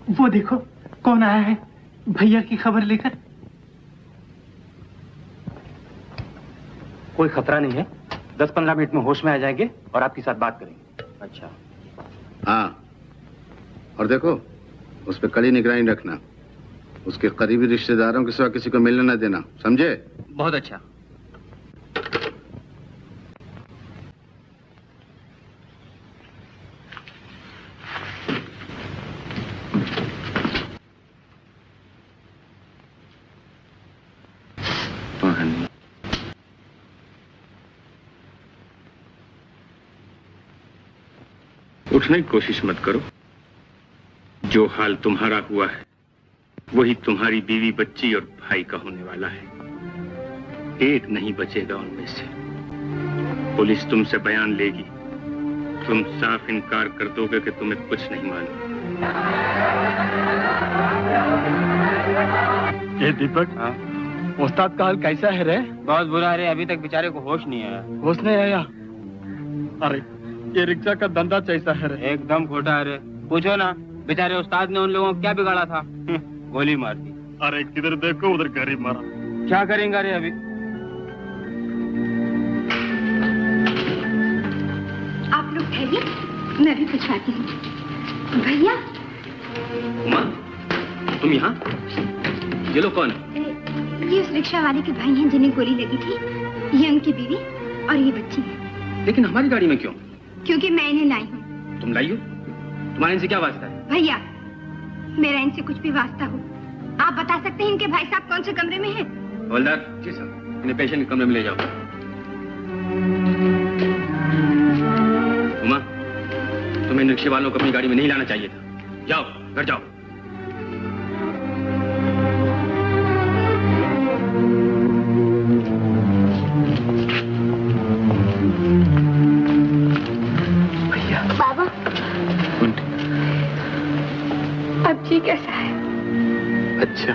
वो देखो कौन आया है भैया की खबर लेकर। कोई खतरा नहीं है, 10-15 मिनट में होश में आ जाएंगे और आपके साथ बात करेंगे। अच्छा हाँ, और देखो उस पर कड़ी निगरानी रखना, उसके करीबी रिश्तेदारों के सिवा किसी को मिलने न देना, समझे? बहुत अच्छा। उठने की कोशिश मत करो। जो हाल तुम्हारा हुआ है वही तुम्हारी बीवी, बच्ची और भाई का होने वाला है। एक नहीं बचेगा उनमें से। पुलिस तुमसे बयान लेगी, तुम साफ इनकार कर दोगे कि तुम्हें कुछ नहीं मालूम। ये दीपक, हाँ? उस्ताद का हाल कैसा है रे? बहुत बुरा है रे, अभी तक बेचारे को होश नहीं आया। होश नहीं आया? अरे ये रिक्शा का धंधा कैसा है रे? एकदम खोटा है रे, पूछो ना बेचारे उस्ताद ने उन लोगों को क्या बिगाड़ा था। गोली मार दी। अरे किधर देखो उधर गरीब मारा। क्या करेंगे रे अभी? आप लोग ठहरिए, मैं भी कुछ आती हूँ। भैया। उमा, तुम यहाँ? ये लोग कौन? ये उस रिक्शा वाले के भाई हैं जिन्हें गोली लगी थी। ये उनकी बीवी और ये बच्ची है। लेकिन हमारी गाड़ी में क्यों? क्योंकि मैं इन्हें लाई हूँ। तुम लाई हो? तुम्हारा इनसे क्या वास्ता है? भैया, मेरा इनसे कुछ भी वास्ता हो, आप बता सकते हैं इनके भाई साहब कौन से कमरे में हैं? हवलदार जी साहब, इन्हें पेशेंट के कमरे में ले जाओ। उमा, तुम्हें इन रिक्शे वालों को अपनी गाड़ी में नहीं लाना चाहिए था। जाओ, घर जाओ। बाबा, अब जी कैसा है? अच्छा।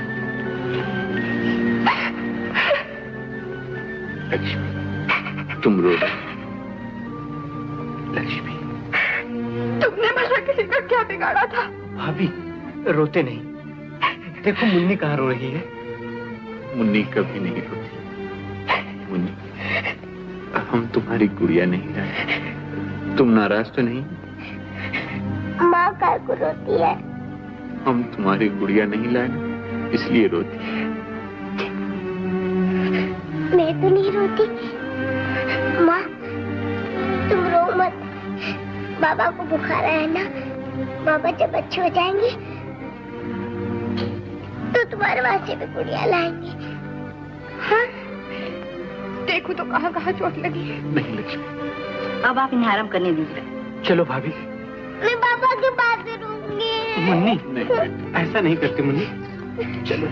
लक्ष्मी, तुम रो रही। लक्ष्मी, तुमने भला किसी का क्या बिगाड़ा था? भाभी रोते नहीं, देखो मुन्नी कहाँ रो रही है। मुन्नी कभी नहीं रोती। मुन्नी, हम तुम्हारी गुड़िया नहीं लाए। तुम नाराज तो नहीं? माँ काय को रोती है? हम तुम्हारी गुड़िया नहीं लाए इसलिए रोती है। मैं तो नहीं रोती। माँ, तुम रो मत। बाबा को बुखार आया ना, बाबा जब अच्छे हो जाएंगे तो तुम्हारे वास्ते भी गुड़िया लाएंगे। हाँ? देखो तो कहाँ कहाँ चोट लगी है। नहीं लक्ष्मी, अब आप इन्हें आराम करने दीजिए। चलो भाभी। मैं पापा के पास रहूंगी। मुन्नी, नहीं ऐसा नहीं करते मुन्नी, चलो।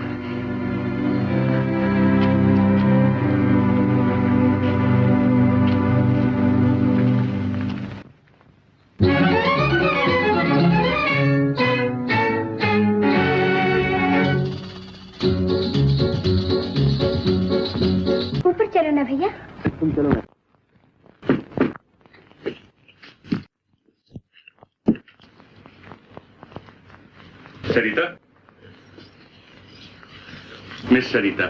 ऊपर चलो ना भैया। तुम चलो ना। Sarita, miss Sarita,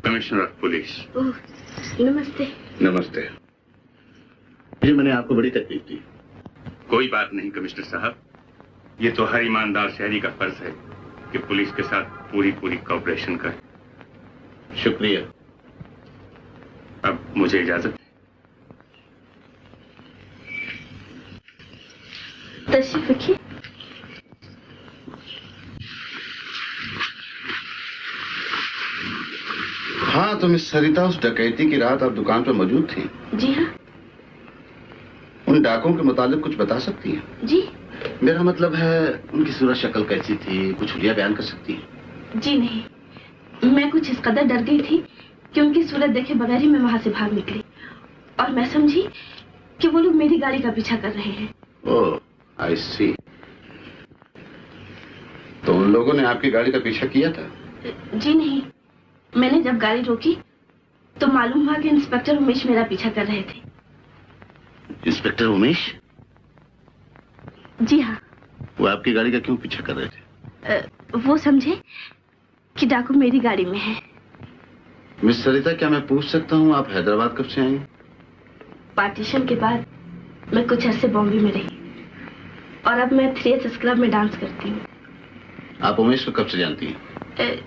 commissioner of police. Oh, नमस्ते। नमस्ते। ये मैंने आपको बड़ी तकलीफ दी। कोई बात नहीं कमिश्नर साहब, ये तो हर ईमानदार शहरी का फर्ज है कि पुलिस के साथ पूरी कोऑपरेशन करे। शुक्रिया। अब मुझे इजाजत। तशरीफ रखिए। हाँ, तो मिस सरिता, उस डकैती की रात आप दुकान पर मौजूद थी। जी हाँ। उन डाकों के मुतालिक कुछ बता सकती हैं? जी। मेरा मतलब है उनकी सूरत शक्ल कैसी थी, कुछ हुलिया बयान कर सकती हैं? जी नहीं, मैं कुछ इस कदर डर गई थी कि उनकी सूरत देखे बगैर ही मैं वहां से भाग निकली और मैं समझी कि वो लोग मेरी गाड़ी का पीछा कर रहे हैं। ओह, आई सी। तो उन लोगों ने आपकी गाड़ी का पीछा किया था? जी नहीं, मैंने जब गाड़ी रोकी तो मालूम हुआ कि इंस्पेक्टर उमेश मेरा पीछा कर रहे थे। इंस्पेक्टर उमेश? जी हाँ। वो आपकी गाड़ी का क्यों पीछा कर रहे थे? वो समझे कि डाकू मेरी गाड़ी में है। मिस सरिता, क्या मैं पूछ सकता हूँ आप हैदराबाद कब से आई? पार्टीशन के बाद मैं कुछ अरसे बॉम्बे में रही और अब मैं 3S क्लब में डांस करती हूँ। आप उमेश को कब से जानती हैं?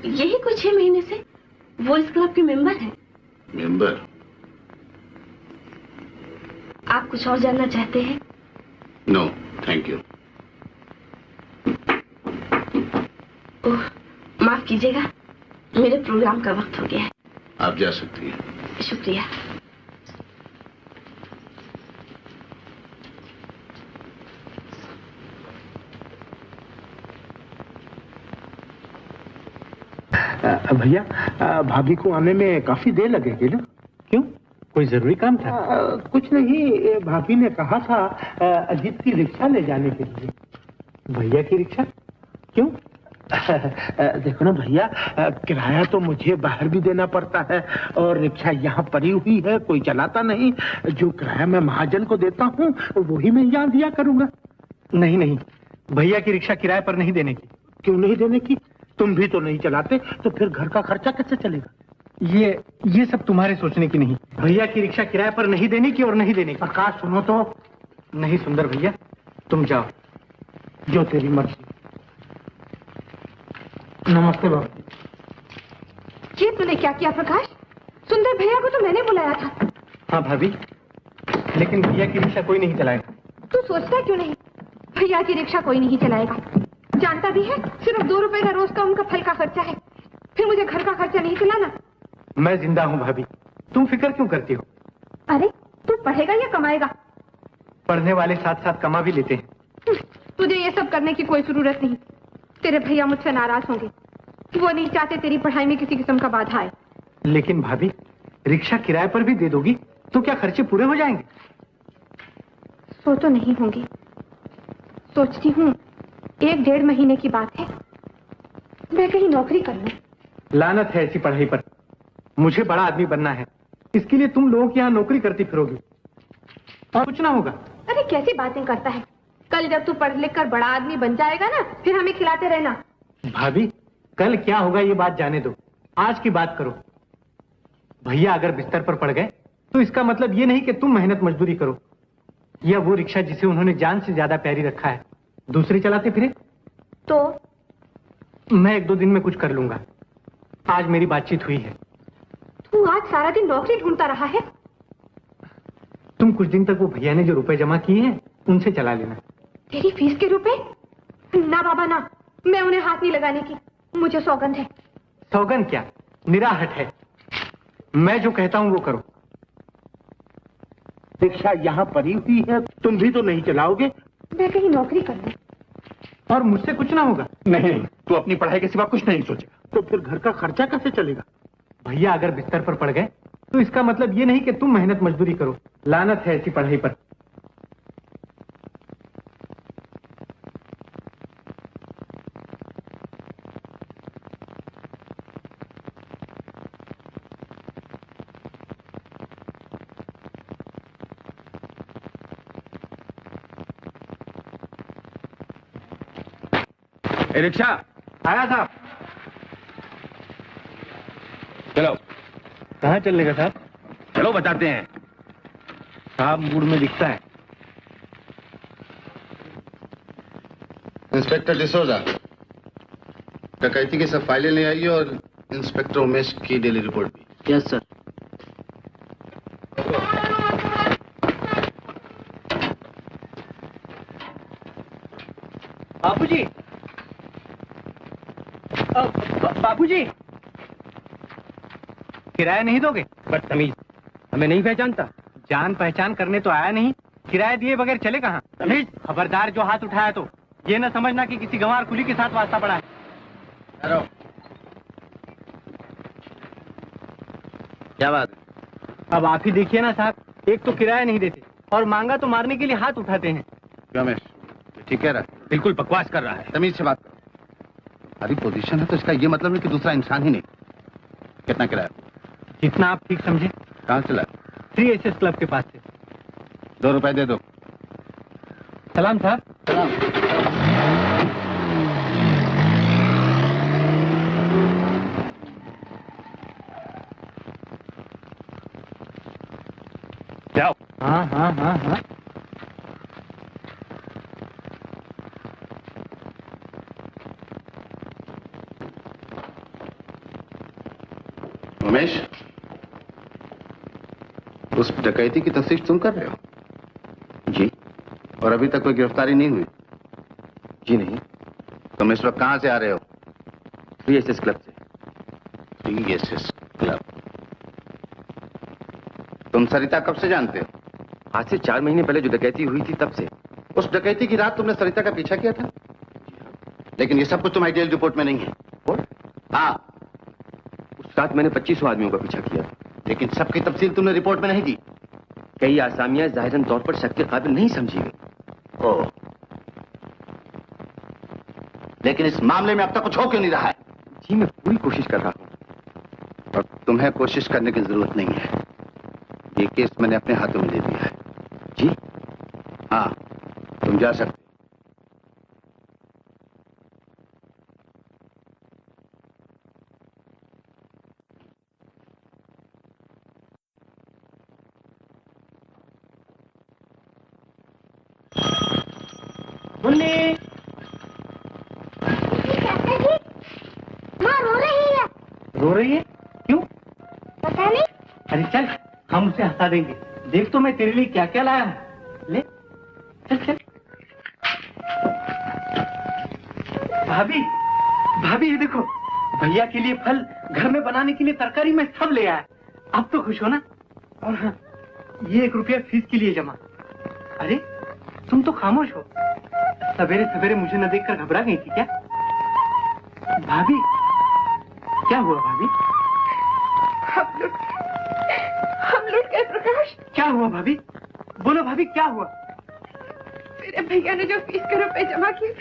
यही कुछ 6 महीने से। वो इस क्लब के मेंबर है। मेंबर? आप कुछ और जानना चाहते हैं? No thank you. ओह, माफ कीजिएगा, मेरे प्रोग्राम का वक्त हो गया है। आप जा सकती हैं। शुक्रिया। भैया, भाभी को आने में काफी देर लगेगी ना? क्यों, कोई जरूरी काम था? कुछ नहीं, भाभी ने कहा था अजीत की रिक्शा ले जाने के लिए। भैया की रिक्शा? क्यों? देखो ना भैया, किराया तो मुझे बाहर भी देना पड़ता है और रिक्शा यहाँ पड़ी हुई है, कोई चलाता नहीं। जो किराया मैं महाजन को देता हूँ वही मैं यहाँ दिया करूँगा। नहीं नहीं, भैया की रिक्शा किराए पर नहीं देने की। क्यों नहीं देने की? तुम भी तो नहीं चलाते, तो फिर घर का खर्चा कैसे चलेगा? ये सब तुम्हारे सोचने की नहीं। भैया की रिक्शा किराए पर नहीं देने की और नहीं देने की। प्रकाश सुनो तो। नहीं सुंदर भैया, तुम जाओ, जो तेरी मर्जी। नमस्ते बाबू। ये तूने क्या किया प्रकाश? सुंदर भैया को तो मैंने बुलाया था। हाँ भाभी, लेकिन भैया की रिक्शा कोई नहीं चलाएगा। तू सोचता क्यों नहीं? भैया की रिक्शा कोई नहीं चलाएगा। जानता भी है सिर्फ 2 रुपए का रोज का उनका फल का खर्चा है, फिर मुझे घर का खर्चा नहीं चलाना। मैं जिंदा हूँ भाभी, तुम फिक्र क्यों करती हो? अरे तू पढ़ेगा या कमाएगा? पढ़ने वाले साथ साथ कमा भी लेते हैं। तुझे ये सब करने की कोई जरूरत नहीं। तेरे भैया मुझसे नाराज होंगे, वो नहीं चाहते तेरी पढ़ाई में किसी किस्म का बाधा आए। लेकिन भाभी, रिक्शा किराए पर भी दे दोगी तो क्या खर्चे पूरे हो जाएंगे? तो नहीं होंगे। सोचती हूँ 1-1.5 महीने की बात है, मैं कहीं नौकरी कर लूं। लानत है ऐसी पढ़ाई पर। मुझे बड़ा आदमी बनना है, इसके लिए तुम लोगों के यहाँ नौकरी करती फिरोगी और कुछ ना होगा। अरे कैसी बातें करता है? कल जब तू पढ़ लिख कर बड़ा आदमी बन जाएगा ना, फिर हमें खिलाते रहना। भाभी, कल क्या होगा ये बात जाने दो, आज की बात करो। भैया अगर बिस्तर पर पड़ गए तो इसका मतलब ये नहीं कि तुम मेहनत मजदूरी करो, या वो रिक्शा जिसे उन्होंने जान से ज्यादा प्यारी रखा है दूसरी चलाते फिरे। तो मैं 1-2 दिन में कुछ कर लूंगा। आज मेरी बातचीत हुई है। तू आज सारा दिन नौकरी ढूंढता रहा है? तुम कुछ दिन तक वो भैया ने जो रुपए जमा किए हैं उनसे चला लेना। तेरी फीस के रुपए? ना बाबा ना, मैं उन्हें हाथ नहीं लगाने की, मुझे सौगंध है। सौगंध क्या, निराहट है। मैं जो कहता हूँ वो करो। रिक्शा यहाँ पड़ी हुई है, तुम भी तो नहीं चलाओगे। मैं कहीं नौकरी कर लूं। और मुझसे कुछ ना होगा। नहीं, तू अपनी पढ़ाई के सिवा कुछ नहीं सोचेगा। तो फिर घर का खर्चा कैसे चलेगा? भैया अगर बिस्तर पर पड़ गए तो इसका मतलब ये नहीं कि तुम मेहनत मजदूरी करो। लानत है ऐसी पढ़ाई पर। रिक्शा आया साहब। चलो कहाँ चलने का साहब? चलो बताते हैं। साहब मूड में दिखता है। इंस्पेक्टर डिसोजा, डकैती की सब फाइलें ले आइए और इंस्पेक्टर उमेश की डेली रिपोर्ट भी। Yes sir. बाबूजी, बाबूजी, किराया नहीं दोगे? बदतमीज, हमें नहीं पहचानता? जान पहचान करने तो आया नहीं, किराया दिए बगैर चले कहाँ? तमीज, खबरदार जो हाथ उठाया तो ये न समझना कि किसी गंवार कुली के साथ वास्ता पड़ा है। क्या बात? अब आप ही देखिए ना साहब, एक तो किराया नहीं देते और मांगा तो मारने के लिए हाथ उठाते हैं। रमेश, ठीक कह रहा है? बिल्कुल बकवास कर रहा है। तमीज से बात करो। हमारी पोजीशन है तो इसका ये मतलब नहीं कि दूसरा इंसान ही नहीं। कितना किराया? जितना आप ठीक समझे। कहाँ चला? 3SS क्लब के पास से। 2 रुपए दे दो। सलाम साहब। जाओ। हाँ हाँ हाँ हाँ। उमेश, उस डकैती की तफ्तीश तुम कर रहे हो? जी। और अभी तक कोई गिरफ्तारी नहीं हुई? जी नहीं। तुम इस वक्त कहां से आ रहे हो? TSS क्लब से। TSS club. तुम सरिता कब से जानते हो? आज से 4 महीने पहले जो डकैती हुई थी तब से। उस डकैती की रात तुमने सरिता का पीछा किया था? लेकिन ये सब कुछ तुम्हारी जेल रिपोर्ट में नहीं है। और? हाँ। उस रात मैंने 25 आदमियों का पीछा किया, लेकिन सबकी तफसील तुमने रिपोर्ट में नहीं दी। कई आसामियां जाहिरन तौर पर शक के काबिल नहीं समझी गई। ओह, लेकिन इस मामले में अब तक कुछ हो क्यों नहीं रहा है? जी मैं पूरी कोशिश कर रहा हूँ। और तुम्हें कोशिश करने की जरूरत नहीं है। ये केस मैंने अपने हाथों में ले लिया है। जी? हाँ, तुम जा सकते। माँ रो रही है। रो रही है? क्यों? पता नहीं। अरे चल, हम उसे हंसा देंगे। देख तो मैं तेरे लिए क्या क्या लाया हूँ। ले, चल चल। भाभी, भाभी ये देखो, भैया के लिए फल, घर में बनाने के लिए तरकारी में सब ले आया। अब तो खुश हो ना? और हाँ, ये 1 रुपया फीस के लिए जमा। अरे तुम तो खामोश हो। सवेरे सवेरे मुझे न देखकर घबरा गई थी क्या? भाभी, क्या हुआ भाभी? हम लुट गए प्रकाश। क्या हुआ भाभी? बोलो भाभी, क्या हुआ? मेरे भैया ने जो फीस के रुपए जमा किए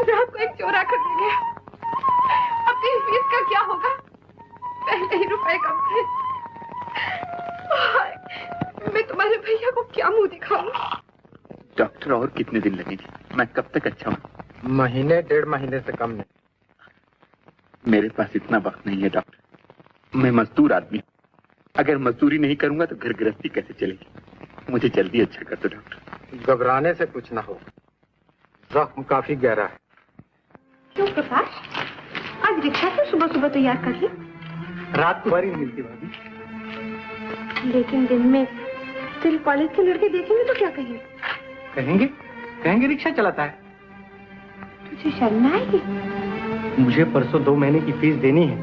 रात को एक चोर आकर ले गया। अब इस फीस का क्या होगा? पहले ही रुपए कम थे। मैं तुम्हारे भैया को क्या मुंह दिखाऊं? डॉक्टर, और कितने दिन लगेंगे? मैं कब तक अच्छा हूँ? 1.5 महीने से कम नहीं। मेरे पास इतना वक्त नहीं है डॉक्टर। मैं मजदूर आदमी हूँ। अगर मजदूरी नहीं करूंगा तो घर गृहस्थी कैसे चलेगी? मुझे जल्दी अच्छा कर दो डॉक्टर। घबराने से कुछ ना हो, जख्म काफी गहरा है। क्यों प्रकाश, आज रिक्शा क्यों सुबह सुबह तैयार कर ली? रात को बारी मिलती भाभी। लेकिन दिन में तेरे कॉलेज के लड़के देखेंगे तो क्या कहेंगे? कहेंगे? कहेंगे रिक्शा चलाता है। तुझे शर्म ना आएगी? मुझे परसों 2 महीने की फीस देनी है।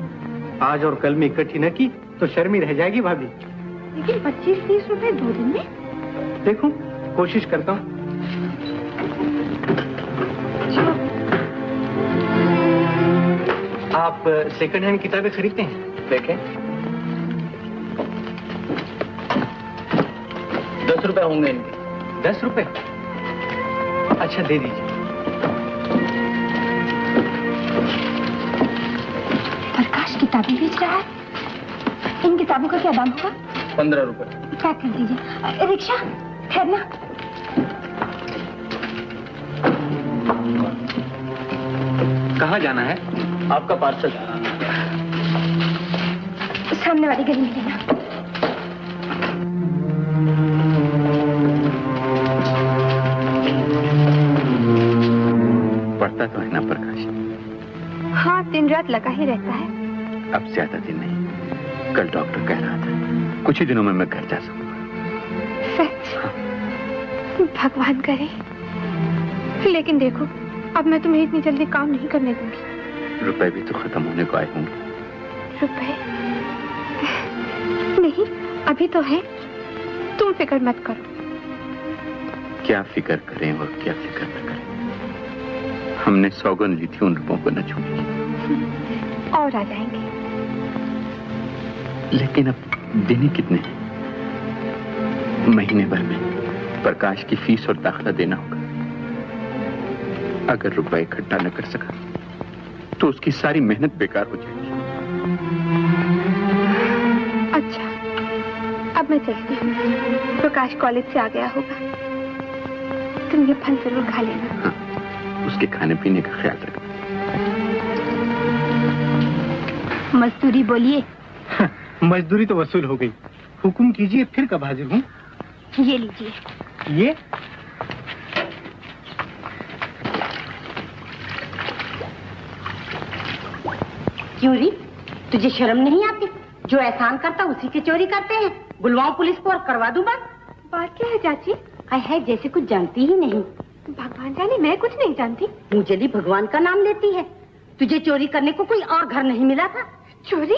आज और कल में इकट्ठी न की तो शर्मी रह जाएगी भाभी। लेकिन 25-30 रुपए 2 दिन में? देखो, कोशिश करता हूँ। आप सेकंड हैंड किताबें खरीदते हैं? देखें, 10 रुपए होंगे इनके। 10 रुपए? अच्छा, दे दीजिए। प्रकाश किताबें बेच रहा है। इन किताबों का क्या दाम होगा? 15 रुपए। पैक कर दीजिए। रिक्शा ठहरना। कहाँ जाना है? आपका पार्सल। सामने वाली गली में लेना। पढ़ता तो है ना प्रकाश? हाँ, दिन रात लगा ही रहता है। अब ज्यादा दिन नहीं। कल डॉक्टर कह रहा था कुछ ही दिनों में मैं घर जा सकूंगा। सच? भगवान करे। लेकिन देखो, अब मैं तुम्हें इतनी जल्दी काम नहीं करने दूंगी। रुपए भी तो खत्म होने को आए होंगे। रुपए? नहीं, अभी तो है। तुम फिक्र मत करो। क्या फिक्र करें और क्या फिक्र न करें? हमने सौगंध ली थी उन रुपयों को न छूने की। और आ जाएंगे। लेकिन अब दिन ही कितने हैं? महीने भर में प्रकाश की फीस और दाखला देना होगा। अगर रुपए इकट्ठा न कर सका तो उसकी सारी मेहनत बेकार हो जाएगी। अच्छा, अब मैं चलती हूँ। प्रकाश कॉलेज से आ गया होगा। तुम ये फल जरूर खा लेना। हाँ, उसके खाने पीने का ख्याल रखना। मजदूरी बोलिए। मजदूरी तो वसूल हो गई। हुक्म कीजिए, फिर कब हाजिर हूँ? ये लीजिए। ये क्यों री, तुझे शर्म नहीं आती? जो एहसान करता उसी की चोरी करते हैं। बुलवाऊं पुलिस को और करवा दूं बात? बात क्या है चाची? है जैसे कुछ जानती ही नहीं। भगवान जाने, मैं कुछ नहीं जानती। मुझे भी भगवान का नाम लेती है। तुझे चोरी करने को कोई और घर नहीं मिला था? चोरी?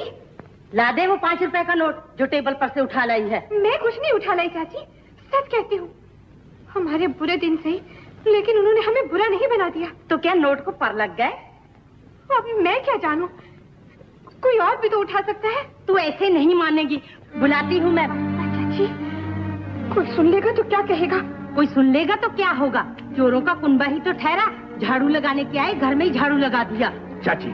ला दे वो 5 रुपए का नोट जो टेबल पर से उठा लाई है। मैं कुछ नहीं उठा लाई चाची, सच कहती हूँ। हमारे बुरे दिन से, लेकिन उन्होंने हमें बुरा नहीं बना दिया। तो क्या नोट को पर लग गए? अब मैं क्या जानूं, कोई और भी तो उठा सकता है। तू ऐसे नहीं मानेगी, बुलाती हूँ मैं। चाची, कोई सुन लेगा तो क्या कहेगा? कोई सुन लेगा तो क्या होगा? चोरों का कुनबा ही तो ठहरा। झाड़ू लगाने के आए, घर में ही झाड़ू लगा दिया। चाची,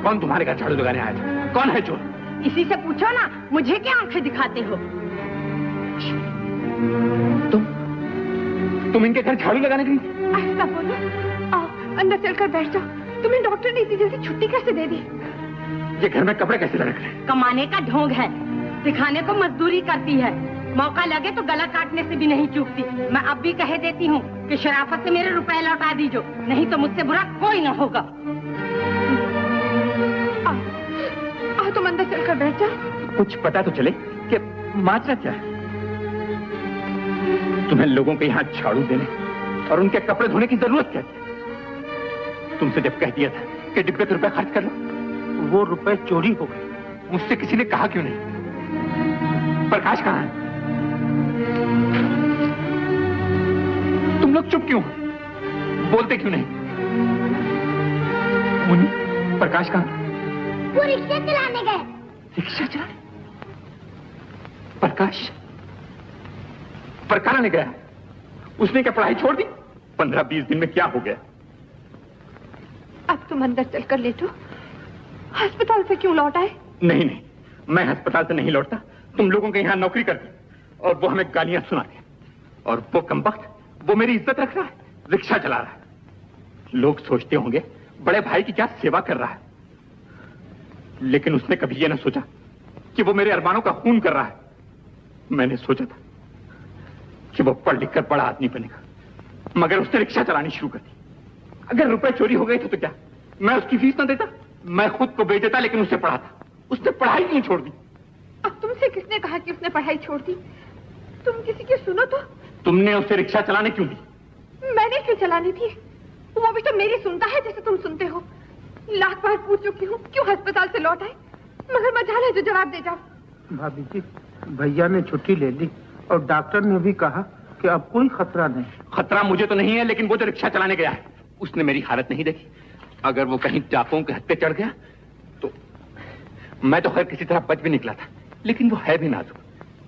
कौन तुम्हारे घर झाड़ू लगाने आया था? कौन है चोर? इसी से पूछो ना, मुझे क्या आंखें दिखाते हो? तुम इनके घर झाड़ू लगाने गई? ऐसा बोलो। आओ अंदर चलकर बैठ जाओ। तुम्हें डॉक्टर ने इतनी जल्दी छुट्टी कैसे दे दी? ये घर में कपड़े कैसे लटक रहे? कमाने का ढोंग है, दिखाने को मजदूरी करती है। मौका लगे तो गला काटने से भी नहीं चूकती। मैं अब भी कह देती हूँ कि शराफत से मेरे रुपए लौटा दीजो, नहीं तो मुझसे बुरा कोई न होगा। आओ तुम अंदर चलकर बैठ जाओ। कुछ पता तो चले कि माजरा क्या है। तुम्हें लोगों के यहाँ झाड़ू देने और उनके कपड़े धोने की जरूरत क्या थी? तुमसे जब कह दिया था कि डिब्बे पे रुपए खर्च कर लो, वो रुपए चोरी हो गए। मुझसे किसी ने कहा क्यों नहीं? प्रकाश कहाँ है? तुम लोग चुप क्यों? बोलते क्यों नहीं? मुन्नी, प्रकाश कहाँ? वो रिक्शा चलाने गए। रिक्शा चलाने? प्रकाश परकाना ने गया? उसने क्या पढ़ाई छोड़ दी? 15-20 दिन में क्या हो गया? अब तुम अंदर चलकर लेटो। अस्पताल से क्यों लौट आए? नहीं नहीं, मैं अस्पताल से नहीं लौटता। तुम लोगों के यहाँ नौकरी करती और वो हमें गालियां सुनाते, और वो कमबख्त वो मेरी इज्जत रख रहा है, रिक्शा चला रहा है। लोग सोचते होंगे बड़े भाई की क्या सेवा कर रहा है, लेकिन उसने कभी यह ना सोचा कि वो मेरे अरमानों का खून कर रहा है। मैंने सोचा था कि वो पढ़ लिख कर बड़ा आदमी बनेगा, मगर उसने रिक्शा चलानी शुरू कर दी। अगर रुपए चोरी हो गए थे तो क्या मैं उसकी फीस ना देता? मैं खुद को बेच देता, लेकिन उससे पढ़ाता। उसने पढ़ाई क्यों छोड़ दी? अब तुमसे किसने कहा कि उसने पढ़ाई छोड़ दी? तुम किसी की सुनो तो। तुमने उसे रिक्शा चलाने क्यों दी? मैंने क्यों चलानी थी? वो भी तो मेरी सुनता है जैसे तुम सुनते हो। लाख बार पूछ चुकी हूँ क्यों अस्पताल से लौट आए, मगर मजाल है जो जवाब दे जाओ। भाभी जी, भैया ने छुट्टी ले ली और डॉक्टर ने भी कहा कि अब कोई खतरा नहीं। खतरा मुझे तो नहीं है, लेकिन वो जो रिक्शा चलाने गया है उसने मेरी हालत नहीं देखी। अगर वो कहीं डाकुओं के हत्थे चढ़ गया तो मैं तो खैर किसी तरह बच भी निकला था, लेकिन वो है भी नाजुक।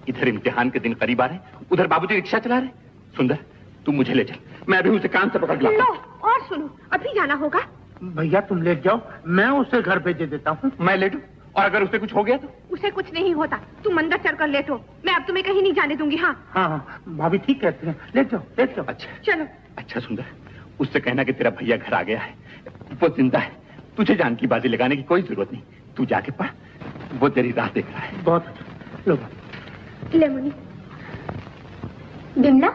इधर इम्तिहान के दिन करीब आ रहे, उधर बाबूजी रिक्शा चला रहे। सुंदर, तू मुझे ले चल, मैं अभी उसे कान से पकड़ के लाता हूं। और सुनो, अभी जाना होगा। भैया तुम लेट जाओ, मैं उसे घर भेजे देता हूँ। मैं लेटूं? और अगर उसे कुछ हो गया तो? उसे कुछ नहीं होता, तुम अंदर चलकर लेटो। मैं अब तुम्हें कहीं नहीं जाने दूंगी। हाँ हाँ, भाभी ठीक कहती हैं। लेट जाओ, लेट जाओ। अच्छा चलो। अच्छा सुंदर, उससे कहना कि तेरा भैया घर आ गया है, वो जिंदा है। तुझे जान की बाजी लगाने की कोई जरूरत नहीं। तू जाके पढ़, वो तेरी राह देख रहा है। बहुत अच्छा, लो ले मुनी। बिमला,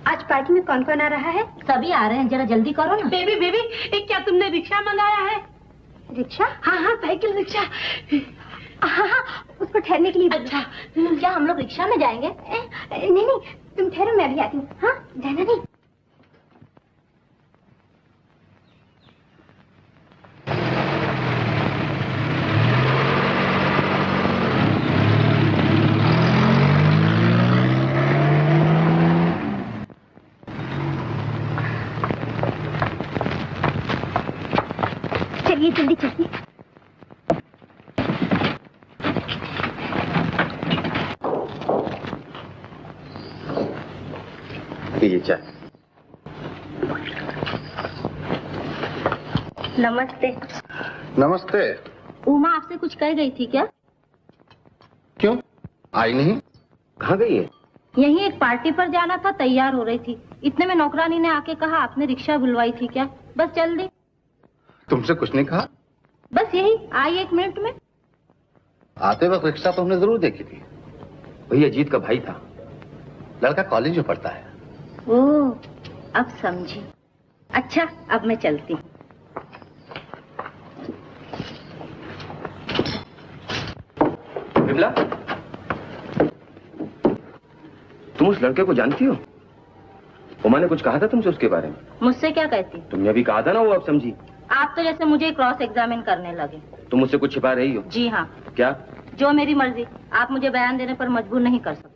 आज पार्टी में कौन कौन आ रहा है? सभी आ रहे हैं, जरा जल्दी करो ना। बेबी बेबी, क्या तुमने रिक्शा मंगाया है? रिक्शा? हाँ हाँ, साइकिल रिक्शा। हाँ हाँ, उसको ठहरने के लिए। अच्छा, क्या हम लोग रिक्शा में जाएंगे? नहीं नहीं, तुम ठहरो, मैं भी आती हूँ। हाँ, जाना नहीं। चलिए जल्दी चलिए। पीजिए चाय। नमस्ते। नमस्ते। उमा आपसे कुछ कह गई थी क्या? क्यों आई नहीं? कहाँ गई है? यहीं एक पार्टी पर जाना था, तैयार हो रही थी, इतने में नौकरानी ने आके कहा आपने रिक्शा बुलवाई थी क्या? बस चल दी। तुमसे कुछ नहीं कहा? बस यही आई 1 मिनट में। आते वक्त रिक्शा तो हमने जरूर देखी थी। वही अजीत का भाई था, लड़का कॉलेज में पढ़ता है। ओह, अब समझी। अच्छा, अब मैं चलती हूँ। विमला, तुम उस लड़के को जानती हो? वो मैंने कुछ कहा था तुमसे उसके बारे में। मुझसे क्या कहती? तुमने अभी कहा था ना, वो अब समझी। आप तो जैसे मुझे क्रॉस एग्जामिन करने लगे। तुम मुझसे कुछ छिपा रही हो? जी हाँ। क्या? जो मेरी मर्जी। आप मुझे बयान देने पर मजबूर नहीं कर सकते।